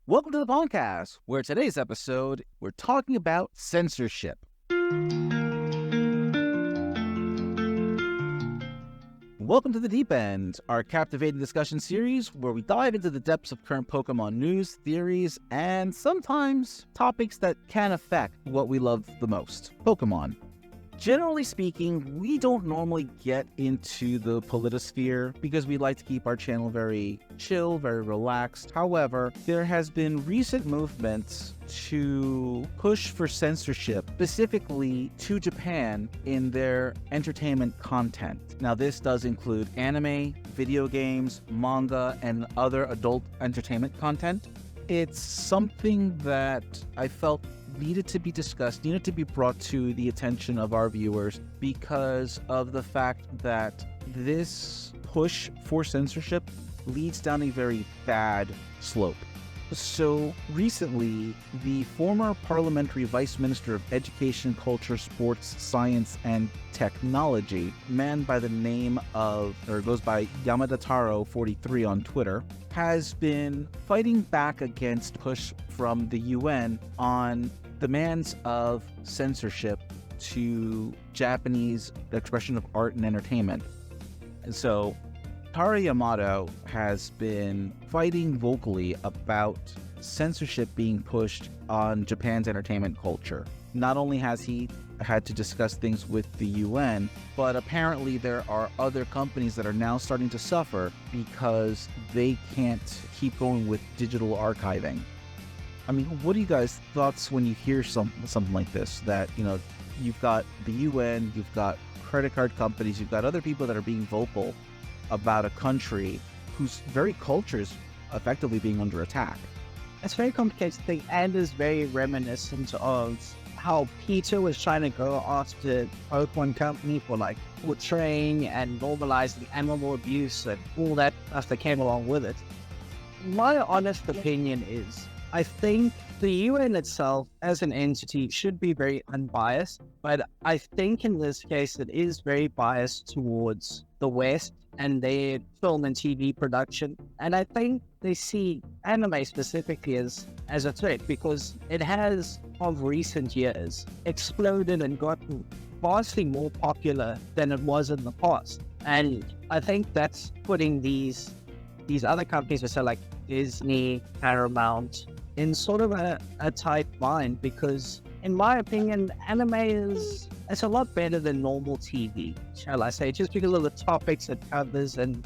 Welcome to the podcast, where today's episode, we're talking about censorship. Welcome to the Deep End, our captivating discussion series where we dive into the depths of current Pokemon news, theories, and sometimes topics that can affect what we love the most, Pokemon. Generally speaking, we don't normally get into the politosphere because we like to keep our channel very chill, very relaxed. However, there has been recent movements to push for censorship, specifically to Japan, in their entertainment content. Now, this does include anime, video games, manga, and other adult entertainment content. It's something that I felt needed to be discussed, needed to be brought to the attention of our viewers because of the fact that this push for censorship leads down a very bad slope. So recently, the former parliamentary vice minister of education, culture, sports, science, and technology, man by the name of, or goes by Yamadataro43 on Twitter, has been fighting back against push from the UN on demands of censorship to Japanese expression of art and entertainment. And so Tara Yamato has been fighting vocally about censorship being pushed on Japan's entertainment culture. Not only has he had to discuss things with the UN, but apparently there are other companies that are now starting to suffer because they can't keep going with digital archiving. I mean, what are you guys' thoughts when you hear something like this? That, you've got the UN, you've got credit card companies, you've got other people that are being vocal about a country whose very culture is effectively being under attack. It's a very complicated thing and is very reminiscent of how Peter was trying to go after Pokemon Company for portraying and normalizing animal abuse and all that stuff that came along with it. My honest opinion is, I think the UN itself as an entity should be very unbiased, but I think in this case it is very biased towards the West and their film and TV production. And I think they see anime specifically as a threat because it has, of recent years, exploded and gotten vastly more popular than it was in the past. And I think that's putting these other companies, like Disney, Paramount, in sort of a tight bind because, in my opinion, anime it's a lot better than normal TV, shall I say, just because of the topics it covers and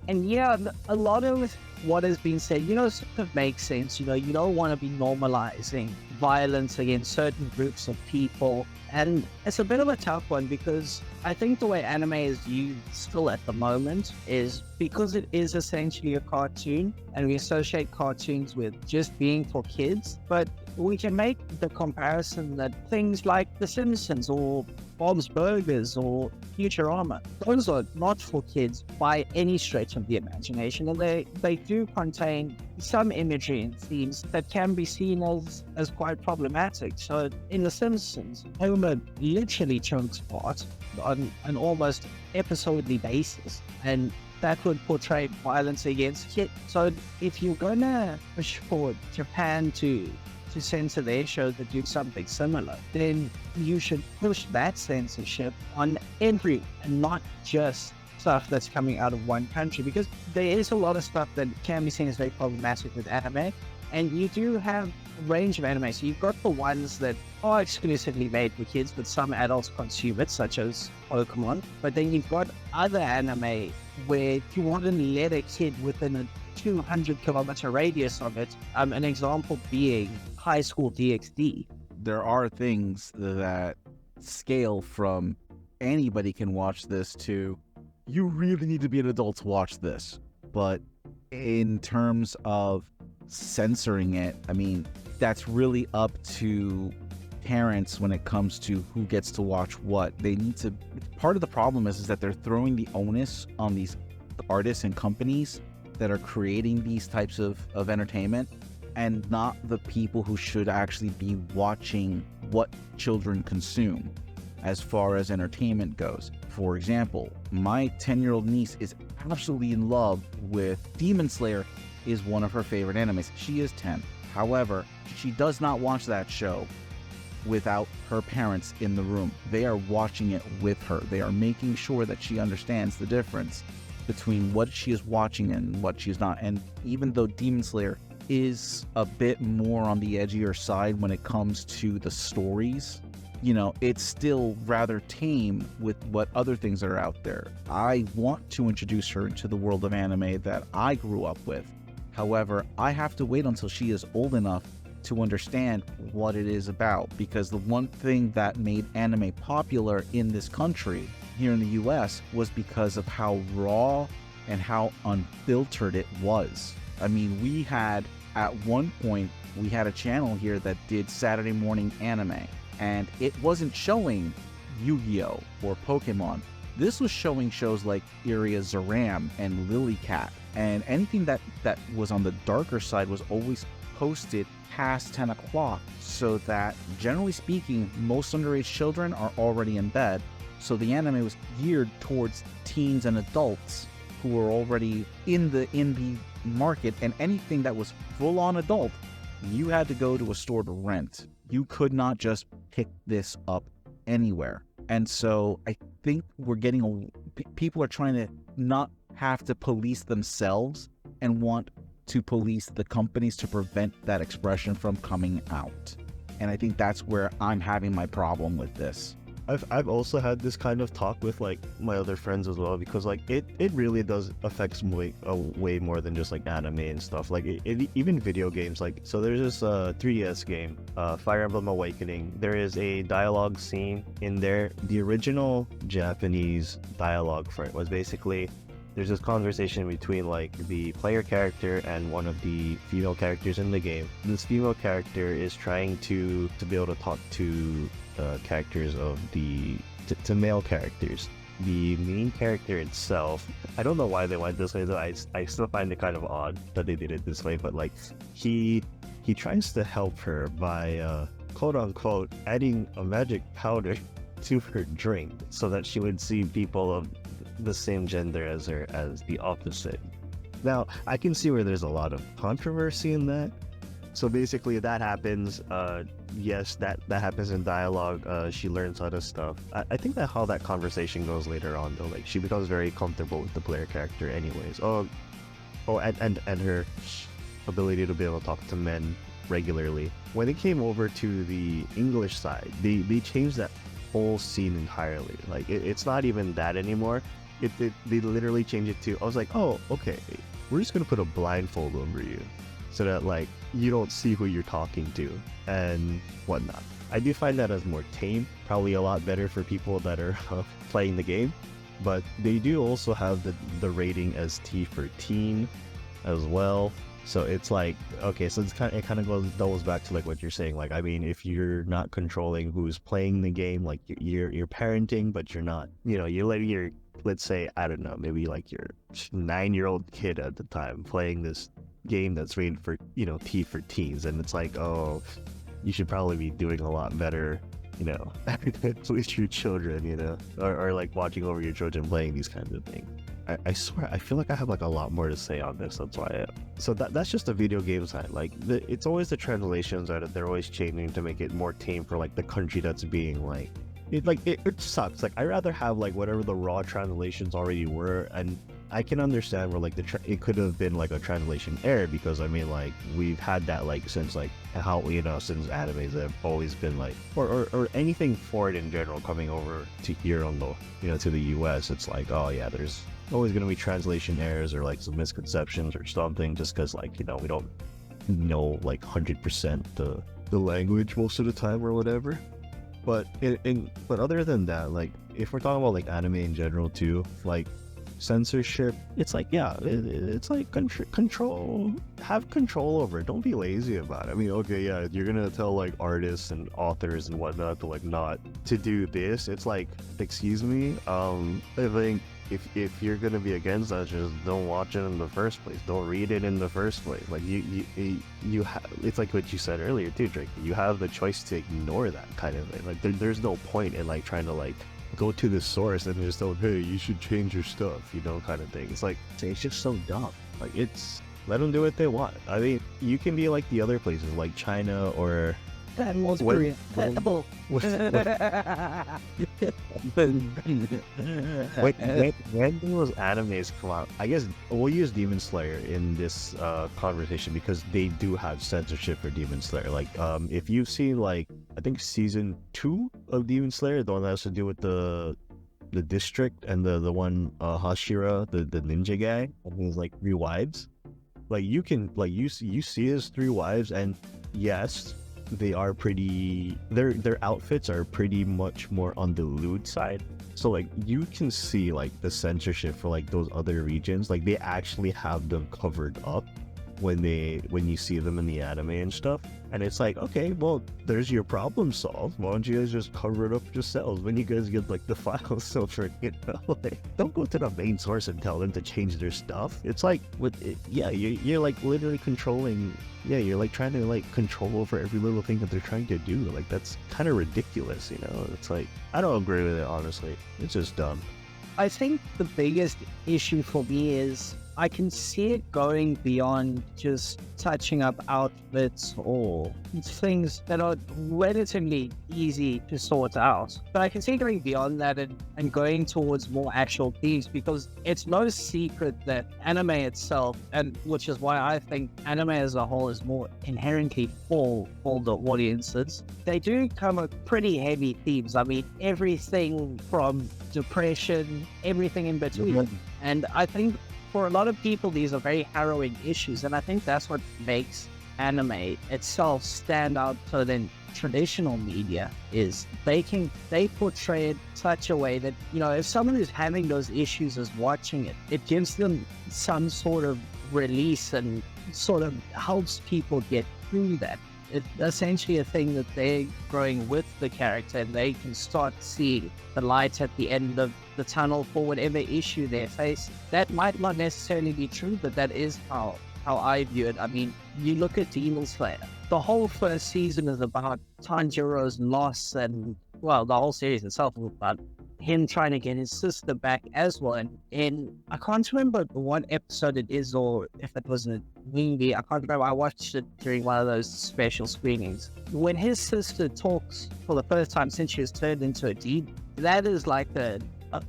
yeah, a lot of what has been said, sort of makes sense. You don't want to be normalizing violence against certain groups of people. And it's a bit of a tough one because I think the way anime is used still at the moment is because it is essentially a cartoon and we associate cartoons with just being for kids. But we can make the comparison that things like The Simpsons or Bob's Burgers or Futurama, those are not for kids by any stretch of the imagination, and they do contain some imagery and themes that can be seen as quite problematic. So in The Simpsons, Homer literally chunks part on an almost episodely basis, and that would portray violence against kids. So if you're gonna push for Japan to censor their shows that do something similar, then you should push that censorship on every, and not just stuff that's coming out of one country, because there is a lot of stuff that can be seen as very problematic with anime, and you do have a range of anime. So you've got the ones that are exclusively made for kids, but some adults consume it, such as Pokemon. But then you've got other anime where you want to let a kid within a 200-kilometer radius of it. An example being High School DxD. There are things that scale from anybody can watch this to you really need to be an adult to watch this. But in terms of censoring it, I mean, that's really up to parents when it comes to who gets to watch what. They need to, part of the problem is that they're throwing the onus on these artists and companies that are creating these types of entertainment, and not the people who should actually be watching what children consume as far as entertainment goes. For example, my 10-year-old niece is absolutely in love with Demon Slayer is one of her favorite animes. She is 10. However, she does not watch that show without her parents in the room. They are watching it with her. They are making sure that she understands the difference between what she is watching and what she's not. And even though Demon Slayer is a bit more on the edgier side when it comes to the stories, you know, it's still rather tame with what other things are out there. I want to introduce her into the world of anime that I grew up with. However, I have to wait until she is old enough to understand what it is about, because the one thing that made anime popular in this country, here in the US, was because of how raw and how unfiltered it was. I mean, we had, at one point, we had a channel here that did Saturday morning anime, and it wasn't showing Yu-Gi-Oh! Or Pokemon. This was showing shows like Iria Zaram and Lily Cat, and anything that was on the darker side was always posted past 10 o'clock, so that, generally speaking, most underage children are already in bed. So the anime was geared towards teens and adults who were already in the market, and anything that was full-on adult, you had to go to a store to rent. You could not just pick this up anywhere. And so I think we're getting people are trying to not have to police themselves and want to police the companies to prevent that expression from coming out. And I think that's where I'm having my problem with this. I've also had this kind of talk with like my other friends as well, because like it really does affects way more than just like anime and stuff. Like even video games. Like, so there's this 3DS game, Fire Emblem Awakening. There is a dialogue scene in there. The original Japanese dialogue for it was basically, there's this conversation between like the player character and one of the female characters in the game. This female character is trying to be able to talk to characters of to male characters. The main character itself, I don't know why they went this way though. I still find it kind of odd that they did it this way, but like he tries to help her by quote unquote adding a magic powder to her drink so that she would see people of the same gender as her as the opposite. Now I can see where there's a lot of controversy in that. So basically that happens. Yes, that happens in dialogue. She learns other stuff. I think that how that conversation goes later on though, like she becomes very comfortable with the player character anyways. And her ability to be able to talk to men regularly. When it came over to the English side, they changed that whole scene entirely. Like it's not even that anymore. They literally changed it to, I was like, oh, okay, we're just gonna put a blindfold over you so that like you don't see who you're talking to and whatnot. I do find that as more tame, probably a lot better for people that are playing the game, but they do also have the rating as T for teen as well. So it's like, okay, so it kind of goes back to like what you're saying. Like, I mean, if you're not controlling who's playing the game, like you're parenting, but you're not, you know, you let your, let's say, I don't know, maybe like your 9-year-old kid at the time playing this game that's rated for, you know, T for teens, and it's like, oh, you should probably be doing a lot better, you know, with your children, you know, or like watching over your children playing these kinds of things. I swear, I feel like I have like a lot more to say on this. That's why. So that's just the video game side. Like it's always the translations that they're always changing to make it more tame for like the country that's being like. It sucks. Like, I'd rather have like whatever the raw translations already were, and I can understand where like it could have been like a translation error, because I mean like we've had that like since like how, you know, since animes have always been like, or anything foreign in general coming over to here on the, you know, to the US, it's like, oh yeah, there's always going to be translation errors or like some misconceptions or something, just because like, you know, we don't know like 100% the language most of the time or whatever. But but other than that, like if we're talking about like anime in general too, like censorship, it's like, yeah, it's like have control over it. Don't be lazy about it. I mean, okay, yeah, you're gonna tell like artists and authors and whatnot to like not to do this. It's like, excuse me, I think if you're gonna be against that, just don't watch it in the first place. Don't read it in the first place. Like you have, it's like what you said earlier too, Drake. You have the choice to ignore that kind of thing. Like there's no point in like trying to like go to the source and just tell, hey, you should change your stuff, you know, kind of thing. It's like, it's just so dumb. Like it's Let them do what they want. I mean, you can be like the other places, like China or North What- Korea. what- Double. when those animes come out, I guess we'll use Demon Slayer in this conversation because they do have censorship for Demon Slayer. Like, if you've seen like I think season 2 of Demon Slayer, the one that has to do with the district and the one Hashira, the ninja guy, and his like 3 wives. Like you can like you see his 3 wives, and yes, they are pretty. Their outfits are pretty much more on the lewd side. So like you can see like the censorship for like those other regions. Like they actually have them covered up when you see them in the anime and stuff. And it's like, okay, well, there's your problem solved. Why don't you guys just cover it up yourselves when you guys get like the files filtered, you know? Like, don't go to the main source and tell them to change their stuff. It's like, you're like literally controlling, you're like trying to like control over every little thing that they're trying to do. Like, that's kind of ridiculous, you know? It's like, I don't agree with it, honestly. It's just dumb. I think the biggest issue for me is I can see it going beyond just touching up outfits or things that are relatively easy to sort out. But I can see it going beyond that and going towards more actual themes, because it's no secret that anime itself, and which is why I think anime as a whole is more inherently for the audiences, they do come with pretty heavy themes. I mean, everything from depression, everything in between. And I think for a lot of people, these are very harrowing issues, and I think that's what makes anime itself stand out so than traditional media is they portray it such a way that, you know, if someone is having those issues is watching it, it gives them some sort of release and sort of helps people get through that. It's essentially a thing that they're growing with the character, and they can start seeing the light at the end of the tunnel for whatever issue they're facing. That might not necessarily be true, but that is how I view it. I mean, you look at Demon Slayer. The whole first season is about Tanjiro's loss, and, well, the whole series itself is about him trying to get his sister back as well. And I can't remember what episode it is, or if it was a movie. I can't remember. I watched it during one of those special screenings. When his sister talks for the first time since she was turned into a demon, that is like a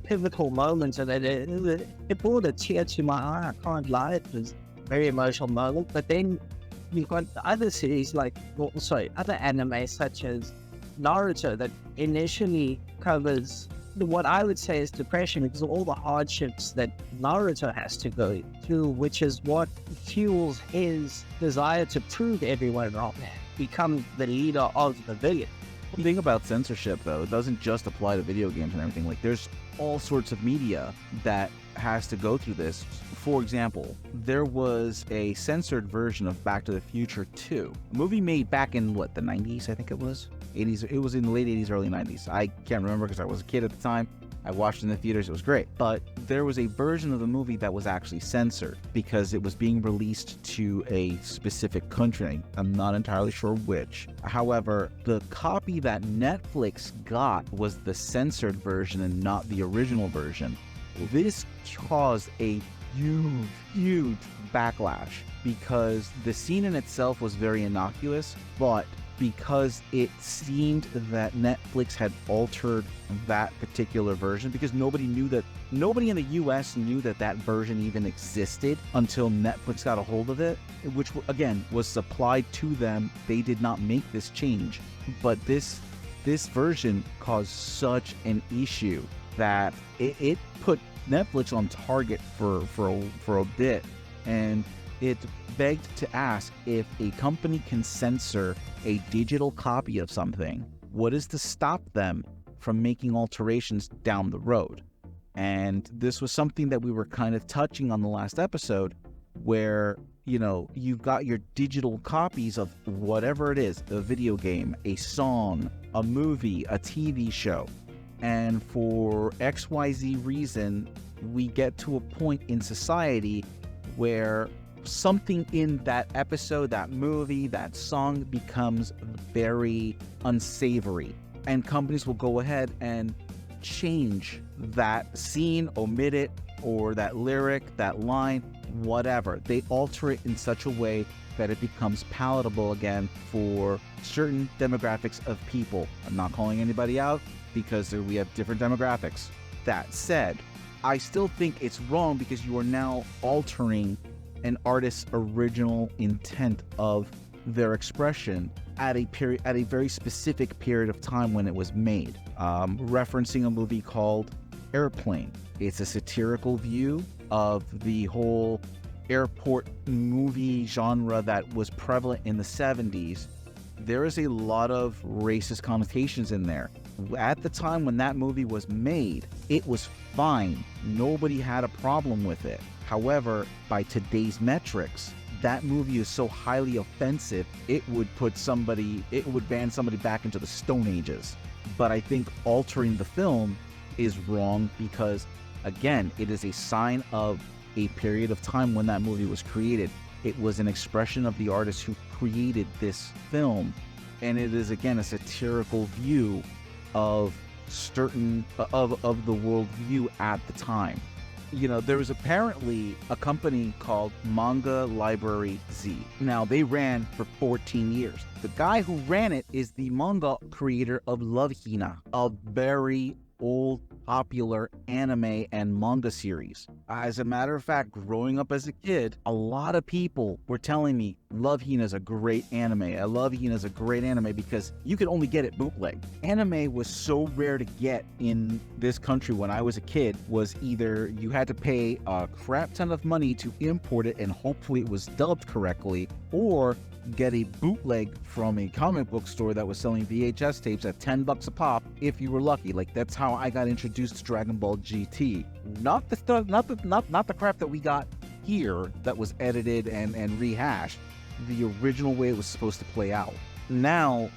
pivotal moment, and it brought a tear to my eye. I can't lie. It was a very emotional moment. But then you've got other series other anime such as Naruto that initially covers what I would say is depression, because of all the hardships that Naruto has to go through, which is what fuels his desire to prove everyone wrong, become the leader of the village. The thing about censorship, though, it doesn't just apply to video games and everything. Like, there's all sorts of media that has to go through this. For example, there was a censored version of Back to the Future 2, a movie made back in, the 90s, I think it was? 80s. It was in the late 80s, early 90s. I can't remember because I was a kid at the time. I watched it in the theaters. It was great. But there was a version of the movie that was actually censored because it was being released to a specific country. I'm not entirely sure which. However, the copy that Netflix got was the censored version and not the original version. This caused a huge backlash because the scene in itself was very innocuous, but because it seemed that Netflix had altered that particular version, because nobody in the US knew that version even existed until Netflix got a hold of it, which again was supplied to them. They did not make this change, but this version caused such an issue that it put Netflix on target for a bit, and it begged to ask, if a company can censor a digital copy of something, what is to stop them from making alterations down the road? And this was something that we were kind of touching on the last episode, where, you know, you've got your digital copies of whatever it is, a video game, a song, a movie, a TV show. And for XYZ reason, we get to a point in society where something in that episode, that movie, that song becomes very unsavory. And companies will go ahead and change that scene, omit it, or that lyric, that line, whatever. They alter it in such a way that it becomes palatable again for certain demographics of people. I'm not calling anybody out because we have different demographics. That said, I still think it's wrong because you are now altering an artist's original intent of their expression at a very specific period of time when it was made. Referencing a movie called Airplane. It's a satirical view of the whole airport movie genre that was prevalent in the 70s. There is a lot of racist connotations in there. At the time when that movie was made, it was fine. Nobody had a problem with it. However, by today's metrics, that movie is so highly offensive, it would ban somebody back into the Stone Ages. But I think altering the film is wrong because, again, it is a sign of a period of time when that movie was created. It was an expression of the artist who created this film, and it is, again, a satirical view of certain of the world view at the time. You know, there was apparently a company called Manga Library Z. Now, they ran for 14 years. The guy who ran it is the manga creator of Love Hina, a very old, popular anime and manga series. As a matter of fact, growing up as a kid, a lot of people were telling me Love Hina is a great anime. I love Hina is a great anime because you could only get it bootleg. Anime was so rare to get in this country when I was a kid, was either you had to pay a crap ton of money to import it and hopefully it was dubbed correctly, or get a bootleg from a comic book store that was selling VHS tapes at $10 a pop if you were lucky. Like, that's how I got introduced to Dragon Ball GT. Not the crap that we got here that was edited and rehashed. The original way it was supposed to play out. Now,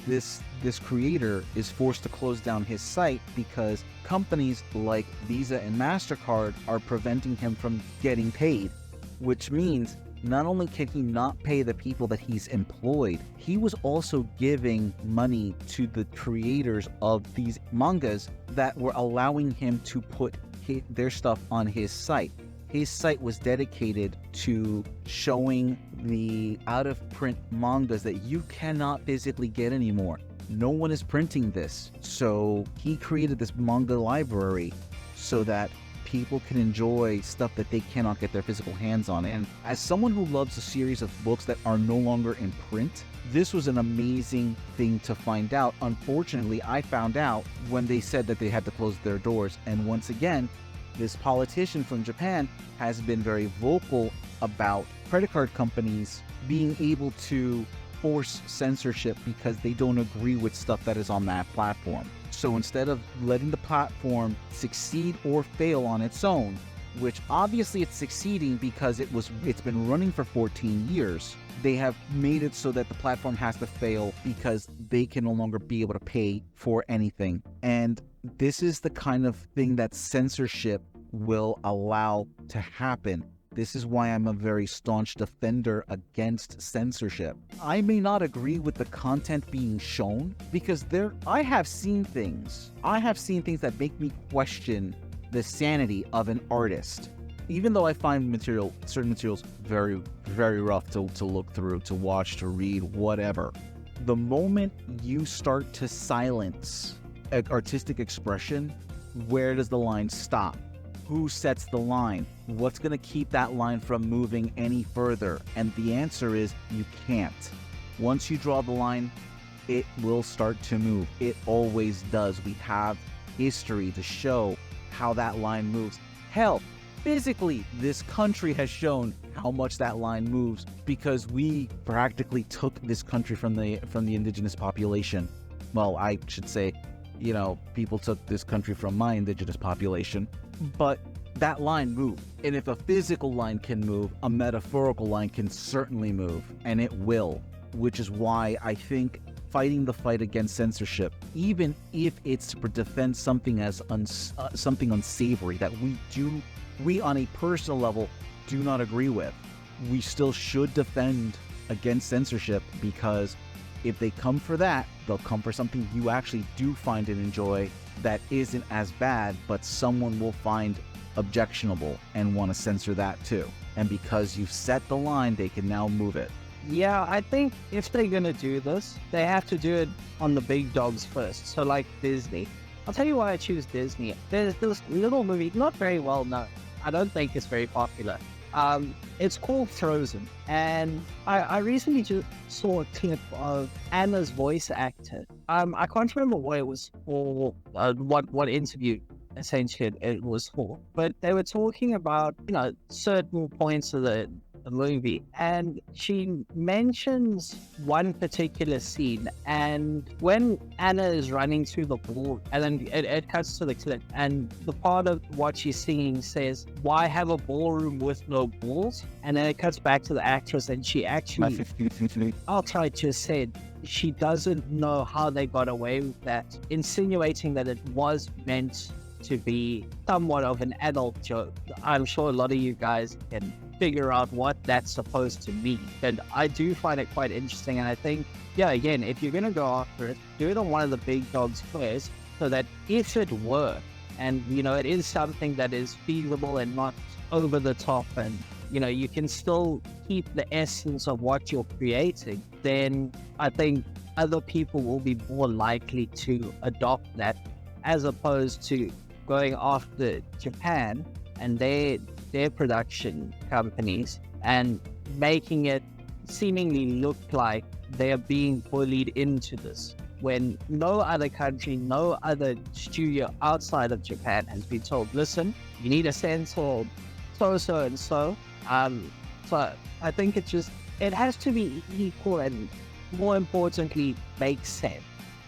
this creator is forced to close down his site because companies like Visa and MasterCard are preventing him from getting paid, which means not only can he not pay the people that he's employed, he was also giving money to the creators of these mangas that were allowing him to put their stuff on his site. His site was dedicated to showing the out-of-print mangas that you cannot physically get anymore. No one is printing this. So he created this manga library so that people can enjoy stuff that they cannot get their physical hands on. And as someone who loves a series of books that are no longer in print, this was an amazing thing to find out. Unfortunately, I found out when they said that they had to close their doors. And once again, this politician from Japan has been very vocal about credit card companies being able to force censorship because they don't agree with stuff that is on that platform. So instead of letting the platform succeed or fail on its own, which obviously it's succeeding because it's been running for 14 years, they have made it so that the platform has to fail because they can no longer be able to pay for anything. And this is the kind of thing that censorship will allow to happen. This is why I'm a very staunch defender against censorship. I may not agree with the content being shown because I have seen things that make me question the sanity of an artist. Even though I find certain materials very, very rough to look through, to watch, to read, whatever. The moment you start to silence artistic expression, where does the line stop? Who sets the line? What's going to keep that line from moving any further? And the answer is you can't. Once you draw the line, it will start to move. It always does. We have history to show how that line moves. Hell, physically, this country has shown how much that line moves because we practically took this country from the indigenous population. Well, I should say, people took this country from my indigenous population, but that line moved. And if a physical line can move, a metaphorical line can certainly move, and it will, which is why I think fighting the fight against censorship, even if it's to defend something as something unsavory that we on a personal level do not agree with, we still should defend against censorship, because if they come for that, they'll come for something you actually do find and enjoy that isn't as bad, but someone will find objectionable and want to censor that too. And because you've set the line, they can now move it. Yeah, I think if they're going to do this, they have to do it on the big dogs first. So like Disney. I'll tell you why I choose Disney. There's this little movie, not very well known. I don't think it's very popular. It's called Frozen. And I recently just saw a clip of Anna's voice actor. I can't remember what it was for, what interview essentially it was for. But they were talking about, certain points of the movie, and she mentions one particular scene, and when Anna is running through the ball, and then it cuts to the clip, and the part of what she's singing says, "Why have a ballroom with no balls?" And then it cuts back to the actress, and she actually outright just said she doesn't know how they got away with that, insinuating that it was meant to be somewhat of an adult joke. I'm sure a lot of you guys can figure out what that's supposed to mean. And I do find it quite interesting. And I think, again, if you're going to go after it, do it on one of the big dogs first, so that if it were, and, it is something that is feasible and not over the top, and, you can still keep the essence of what you're creating, then I think other people will be more likely to adopt that, as opposed to going after Japan and their production companies and making it seemingly look like they're being bullied into this, when no other country, no other studio outside of Japan has been told, listen, you need a censor so and so. So I think it has to be equal, and more importantly, make sense.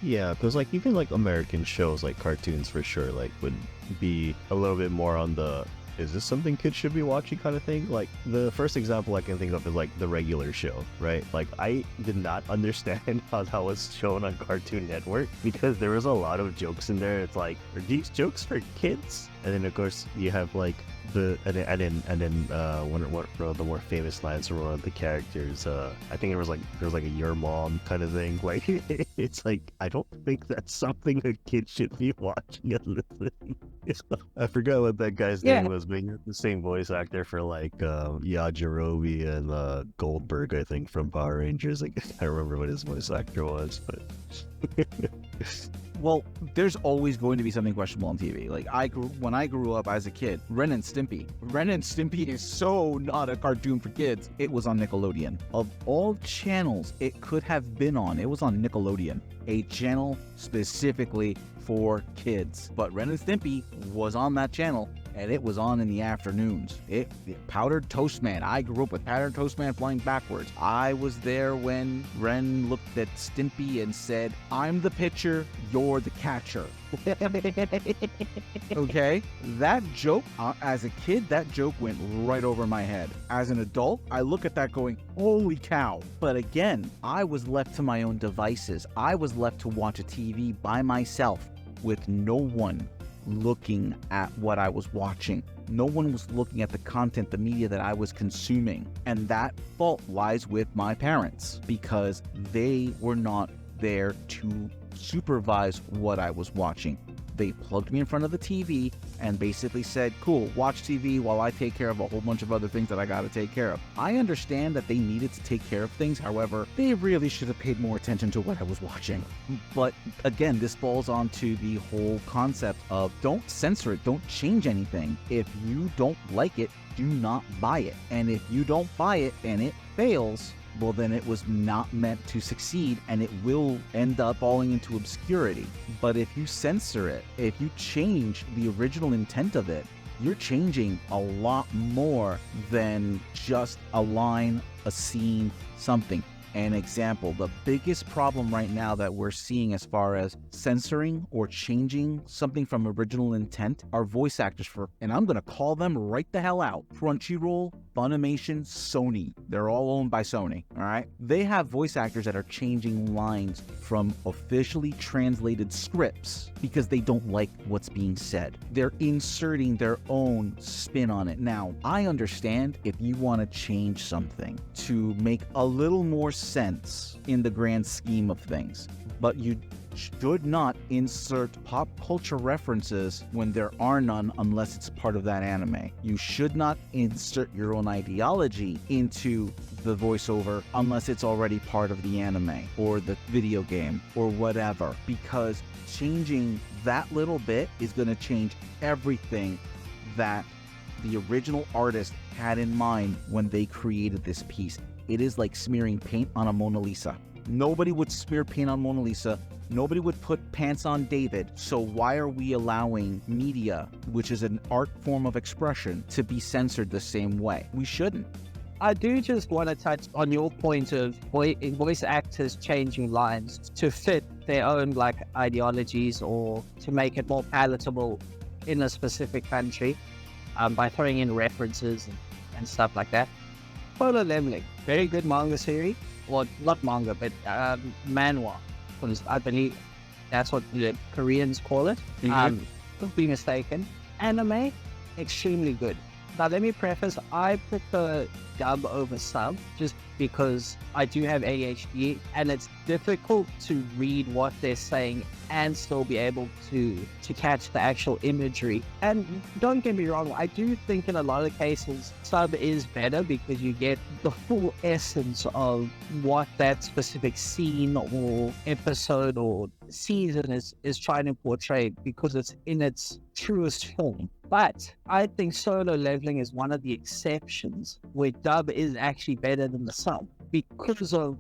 Yeah, because even American shows, like cartoons for sure, would be a little bit more on the, is this something kids should be watching kind of thing? Like the first example I can think of is the regular show, right? I did not understand how that was shown on Cartoon Network, because there was a lot of jokes in there. It's are these jokes for kids? And then of course you have one of the more famous lines from one of the characters. I think it was there was a your mom kind of thing. It's I don't think that's something a kid should be watching and listening. I forgot what that guy's name was, being the same voice actor for Yajirobe and Goldberg, I think, from Power Rangers. I can't remember what his voice actor was, but Well, there's always going to be something questionable on TV. When I grew up as a kid, Ren and Stimpy. Ren and Stimpy is so not a cartoon for kids. It was on Nickelodeon. Of all channels it could have been on, it was on Nickelodeon, a channel specifically for kids. But Ren and Stimpy was on that channel, and it was on in the afternoons. Powdered Toast Man. I grew up with Powdered Toast Man flying backwards. I was there when Ren looked at Stimpy and said, "I'm the pitcher, you're the catcher." Okay? That joke, as a kid, that joke went right over my head. As an adult, I look at that going, holy cow. But again, I was left to my own devices. I was left to watch a TV by myself with no one looking at what I was watching. No one was looking at the content, the media that I was consuming. And that fault lies with my parents, because they were not there to supervise what I was watching. They plugged me in front of the TV and basically said, cool, watch TV while I take care of a whole bunch of other things that I got to take care of. I understand that they needed to take care of things. However, they really should have paid more attention to what I was watching. But again, this falls onto the whole concept of don't censor it, don't change anything. If you don't like it, do not buy it. And if you don't buy it and it fails, well, then it was not meant to succeed, and it will end up falling into obscurity. But if you censor it, if you change the original intent of it, you're changing a lot more than just a line, a scene, something. An example, the biggest problem right now that we're seeing as far as censoring or changing something from original intent are voice actors for, and I'm going to call them right the hell out, Crunchyroll, Funimation, Sony. They're all owned by Sony, all right? They have voice actors that are changing lines from officially translated scripts because they don't like what's being said. They're inserting their own spin on it. Now, I understand if you want to change something to make a little more sense in the grand scheme of things, but you should not insert pop culture references when there are none unless it's part of that anime. You should not insert your own ideology into the voiceover unless it's already part of the anime or the video game or whatever, because changing that little bit is going to change everything that the original artist had in mind when they created this piece. It is like smearing paint on a Mona Lisa. Nobody would smear paint on Mona Lisa. Nobody would put pants on David. So why are we allowing media, which is an art form of expression, to be censored the same way? We shouldn't. I do just want to touch on your point of voice actors changing lines to fit their own like ideologies or to make it more palatable in a specific country by throwing in references and stuff like that. Solo Leveling, very good manga series, or not manga, but manhwa, because I believe that's what the Koreans call it. Could be mistaken. Anime, extremely good. Now let me preface, I prefer dub over sub just because I do have ADHD and it's difficult to read what they're saying and still be able to catch the actual imagery. And don't get me wrong, I do think in a lot of cases sub is better because you get the full essence of what that specific scene or episode or season is trying to portray because it's in its truest form. But I think Solo Leveling is one of the exceptions where dub is actually better than the sub because of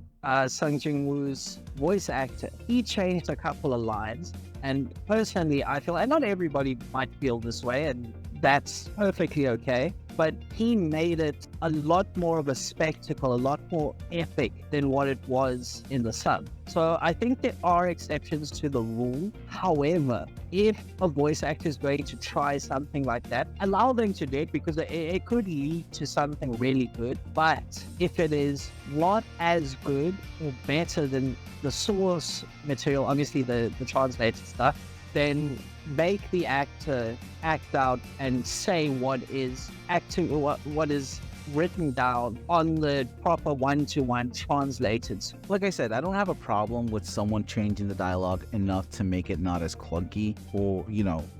Sung Jin-woo's voice actor. He changed a couple of lines, and personally I feel, and not everybody might feel this way, and that's perfectly okay, but he made it a lot more of a spectacle, a lot more epic than what it was in the sub. So I think there are exceptions to the rule. However, if a voice actor is going to try something like that, allow them to do it because it could lead to something really good. But if it is not as good or better than the source material, obviously the translated stuff, then make the actor act out and say what is written down on the proper one-to-one translated. Like I said, I don't have a problem with someone changing the dialogue enough to make it not as clunky, or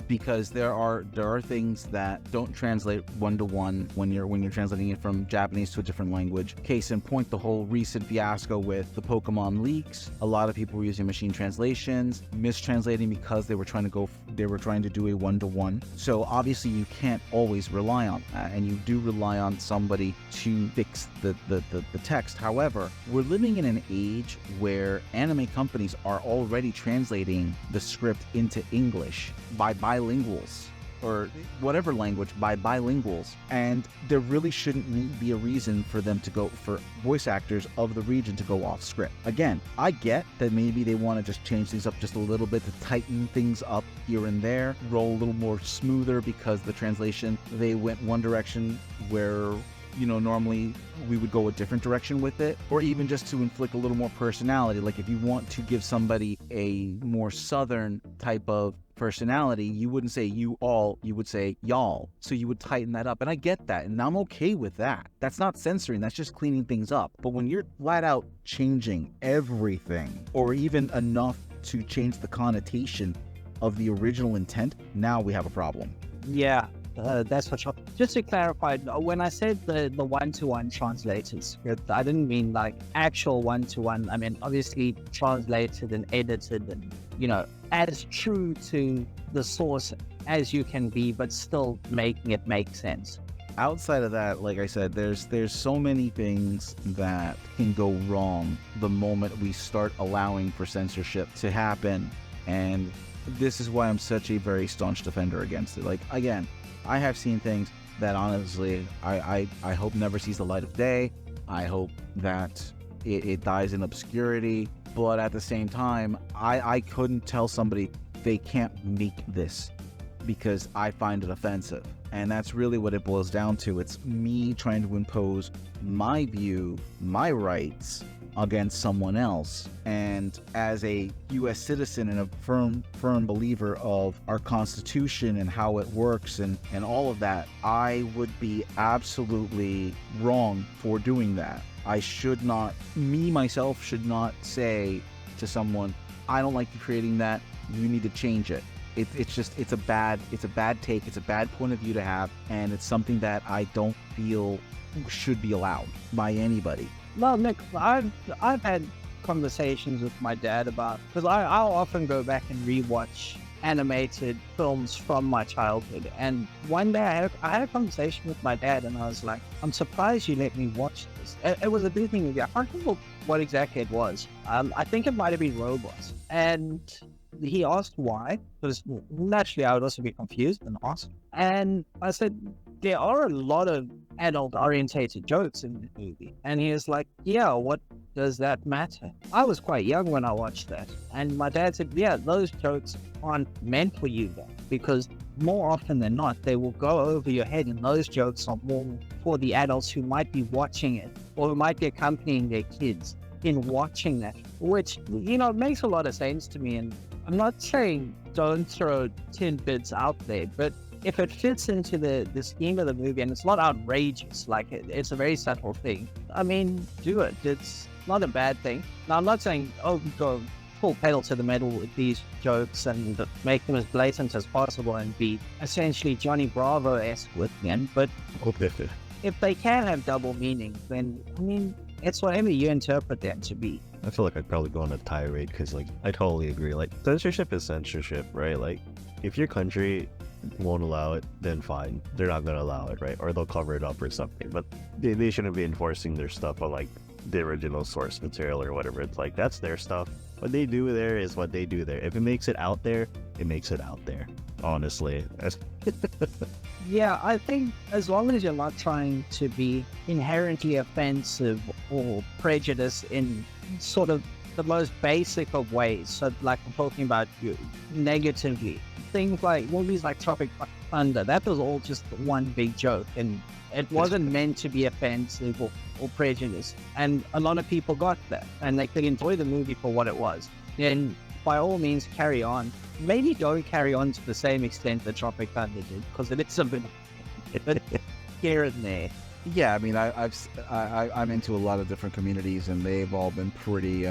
because there are things that don't translate one-to-one when you're translating it from Japanese to a different language. Case in point, the whole recent fiasco with the Pokemon leaks. A lot of people were using machine translations, mistranslating because they were trying to do a one-to-one. So obviously you can't always rely on that, and you do rely on somebody to fix the text. However, we're living in an age where anime companies are already translating the script into English by bilinguals, or whatever language by bilinguals, and there really shouldn't be a reason for them to go, for voice actors of the region to go off script. Again, I get that maybe they want to just change things up just a little bit to tighten things up here and there, roll a little more smoother because the translation, they went one direction where normally we would go a different direction with it, or even just to inflict a little more personality. Like if you want to give somebody a more southern type of personality, you wouldn't say you all, you would say y'all. So you would tighten that up. And I get that. And I'm okay with that. That's not censoring. That's just cleaning things up. But when you're flat out changing everything, or even enough to change the connotation of the original intent, now we have a problem. Yeah. That's for sure. Just to clarify, when I said the one-to-one translated script, I didn't mean like actual one-to-one. I mean, obviously translated and edited and, as true to the source as you can be, but still making it make sense. Outside of that, like I said, there's so many things that can go wrong the moment we start allowing for censorship to happen. And this is why I'm such a very staunch defender against it. Like, again, I have seen things that honestly I hope never sees the light of day. I hope that it dies in obscurity. But at the same time, I couldn't tell somebody they can't make this because I find it offensive. And that's really what it boils down to. It's me trying to impose my view, my rights against someone else. And as a U.S. citizen and a firm believer of our Constitution and how it works and all of that, I would be absolutely wrong for doing that. I should not, myself should not say to someone, I don't like you creating that. You need to change it. It's a bad take. It's a bad point of view to have, and it's something that I don't feel should be allowed by anybody. Well, Nick, I've had conversations with my dad about, because I'll often go back and rewatch animated films from my childhood. And one day I had a conversation with my dad, and I was like, I'm surprised you let me watch this. It was a Disney movie. I can't remember what exactly it was. I think it might have been Robots. And he asked why, because naturally I would also be confused and ask. And I said, there are a lot of adult-orientated jokes in the movie. And he was like, yeah, what does that matter? I was quite young when I watched that. And my dad said, yeah, those jokes aren't meant for you then, because more often than not, they will go over your head, and those jokes are more for the adults who might be watching it or who might be accompanying their kids in watching that, which, you know, makes a lot of sense to me. And I'm not saying don't throw tidbits out there, but if it fits into the scheme of the movie and it's not outrageous, like it's a very subtle thing, I mean, do it. It's not a bad thing. Now, I'm not saying, oh, go full pedal to the metal with these jokes and make them as blatant as possible and be essentially Johnny Bravo-esque with them, but if they can have double meaning, then, I mean, it's whatever you interpret them to be. I feel like I'd probably go on a tirade because, like, I totally agree. Like, censorship is censorship, right? Like, if your country won't allow it, then fine. They're not going to allow it, right? Or they'll cover it up or something. But they shouldn't be enforcing their stuff on, like, the original source material or whatever. It's like, that's their stuff. What they do there is what they do there. If it makes it out there, it makes it out there. Honestly. Yeah, I think as long as you're not trying to be inherently offensive or prejudiced in sort of the most basic of ways, so like I'm talking about you negatively, things like movies like Tropic Thunder, that was all just one big joke, and it wasn't meant to be offensive or prejudiced, and a lot of people got that, and they could enjoy the movie for what it was. Then by all means carry on. Maybe don't carry on to the same extent that Tropic Thunder did, because it is a bit here and there. Yeah, I mean, I'm into a lot of different communities, and they've all been pretty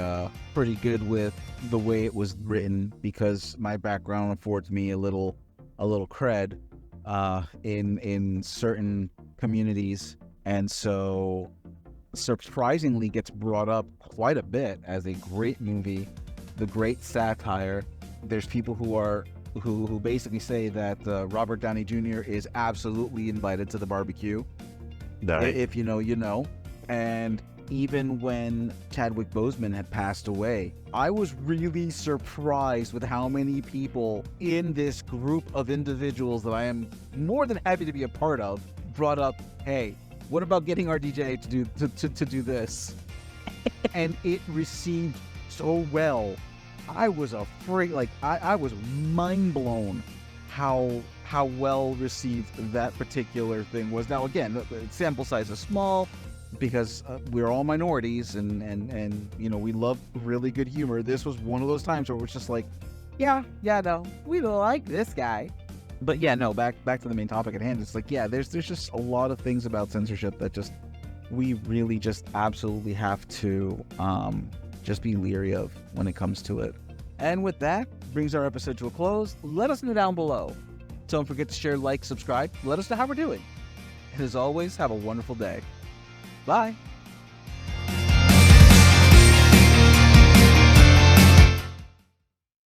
good with the way it was written, because my background affords me a little cred in certain communities, and so surprisingly gets brought up quite a bit as a great movie, the great satire. There's people who basically say that Robert Downey Jr. is absolutely invited to the barbecue. If you know, you know. And even when Chadwick Boseman had passed away, I was really surprised with how many people in this group of individuals that I am more than happy to be a part of brought up, hey, what about getting our DJ to do this? And it received so well. I was afraid, like I was mind blown how well received that particular thing was. Now again, the sample size is small because we're all minorities, and you know, we love really good humor. This was one of those times where it was just like, yeah, no, we don't like this guy. But yeah, no, back to the main topic at hand. It's like, yeah, there's just a lot of things about censorship that just we really just absolutely have to just be leery of when it comes to it. And with that, brings our episode to a close. Let us know down below. Don't forget to share, like, subscribe. Let us know how we're doing. And as always, have a wonderful day. Bye.